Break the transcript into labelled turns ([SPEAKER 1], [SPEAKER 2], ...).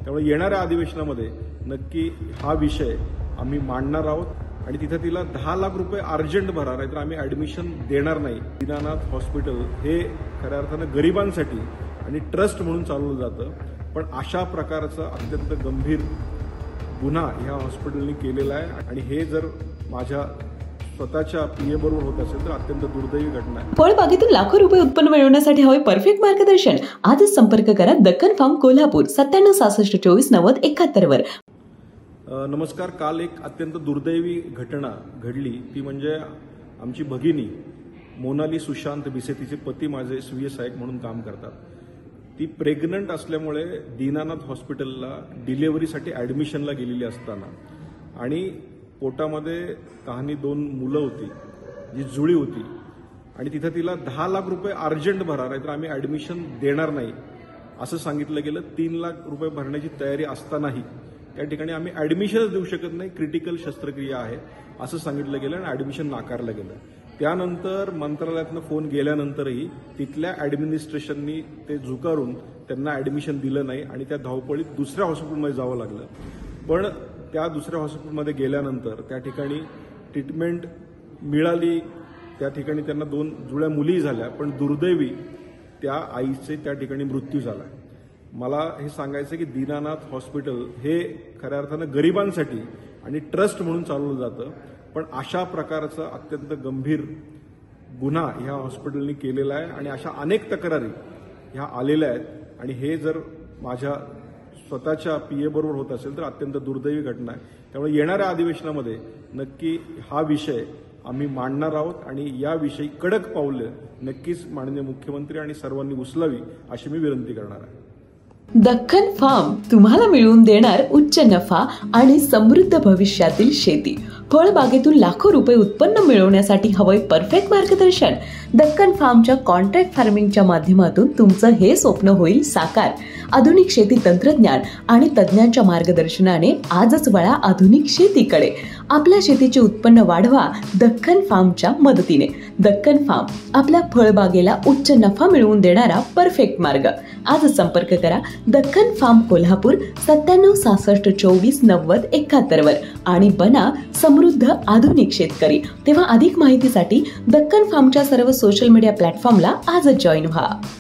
[SPEAKER 1] त्यामुळे येणाऱ्या अधिवेशनामध्ये नक्की हा विषय आम्ही मांडणार आहोत आणि तिथे तिला 10 लाख रुपये अर्जंट भरा, नाहीतर आम्ही ऍडमिशन देणार नाही। दीनानाथ हॉस्पिटल हे खऱ्या अर्थानं गरिबांसाठी आणि ट्रस्ट म्हणून चालवलं जातं, पण अशा प्रकारचा अत्यंत गंभीर गुन्हा ह्या हॉस्पिटलने केलेला आहे आणि हे जर माझ्या स्वतःच्या पीए बरोबर होत असेल तर अत्यंत दुर्दैवी घटना आहे।
[SPEAKER 2] फळबागेतून लाखो रुपये उत्पन्न मिळवण्यासाठी हवे परफेक्ट मार्गदर्शन। आजच संपर्क करा दक्कन फार्म कोल्हापूर 9766249071 वर।
[SPEAKER 1] नमस्कार। काल एक अत्यंत दुर्दैवी घटना घडली, ती म्हणजे आमची भगिनी मोनाली सुशांत बिसे, तिचे पती माझे स्वीय सहाय्यक म्हणून काम करतात। ती प्रेग्नंट असल्यामुळे दीनानाथ हॉस्पिटलला डिलिव्हरीसाठी ऍडमिशनला गेलेली असताना आणि पोटामध्ये कहाणी 2 मुलं होती, जी जुळी होती आणि तिथे तिला 10 लाख रुपये अर्जंट भरा, नाहीतर आम्ही ऍडमिशन देणार नाही असं सांगितलं गेलं। 3 लाख रुपये भरण्याची तयारी असतानाही त्या ठिकाणी आम्ही ऍडमिशनच देऊ शकत नाही, क्रिटिकल शस्त्रक्रिया आहे असं सांगितलं गेलं आणि ऍडमिशन नाकारलं गेलं। त्यानंतर मंत्रालयातनं फोन गेल्यानंतरही तिथल्या ऍडमिनिस्ट्रेशननी ते झुकारून त्यांना ऍडमिशन दिलं नाही आणि त्या धावपळीत दुसऱ्या हॉस्पिटलमध्ये जावं लागलं। पण त्या दुसऱ्या हॉस्पिटलमध्ये गेल्यानंतर त्या ठिकाणी ट्रीटमेंट मिळाली, त्या ठिकाणी त्यांना 2 जुळ्या मुली झाल्या, पण दुर्दैवी त्या आईचे त्या ठिकाणी मृत्यू झाला। मला हे सांगायचं की दीनानाथ हॉस्पिटल हे खऱ्या अर्थानं गरिबांसाठी आणि ट्रस्ट म्हणून चालवलं जातं, पण अशा प्रकारचा अत्यंत गंभीर गुन्हा ह्या हॉस्पिटलने केलेला आहे आणि अशा अनेक तक्रारी ह्या आलेल्या आहेत आणि हे जर माझ्या स्वतःच्या पीए बरोबर होत असेल तर अत्यंत दुर्दैवी घटना आहे। त्यामुळे येणाऱ्या अधिवेशनामध्ये नक्की हा विषय आम्ही मांडणार आहोत आणि याविषयी कडक पावले नक्कीच माननीय मुख्यमंत्री आणि सर्वांनी उचलावी अशी मी विनंती करणार आहे।
[SPEAKER 2] दक्कन फार्म तुम्हाला मिळवून देणार उच्च नफा आणि समृद्ध भविष्यातील शेती। फळबागेतून लाखो रुपये उत्पन्न मिळवण्यासाठी हवंय परफेक्ट मार्गदर्शन। दक्कन फार्मच्या कॉन्ट्रॅक्ट फार्मिंगच्या माध्यमातून तुमचं हे स्वप्न होईल साकार। आधुनिक शेती तंत्रज्ञान आणि तज्ञांच्या मार्गदर्शनाने आजच वळा आधुनिक शेतीकडे। आपल्या शेतीचे उत्पन्न वाढवा दक्कन फार्मच्या मदतीने। दक्कन फार्म आपल्या फळबागेला उच्च नफा मिळवून देणारा परफेक्ट मार्ग। आजच संपर्क करा दक्कन फार्म कोल्हापूर 9766249071 वर आणि बना समृद्ध आधुनिक शेतकरी। तेव्हा अधिक माहितीसाठी दक्कन फार्मच्या सर्व सोशल मीडिया प्लॅटफॉर्मला आजच जॉईन व्हा।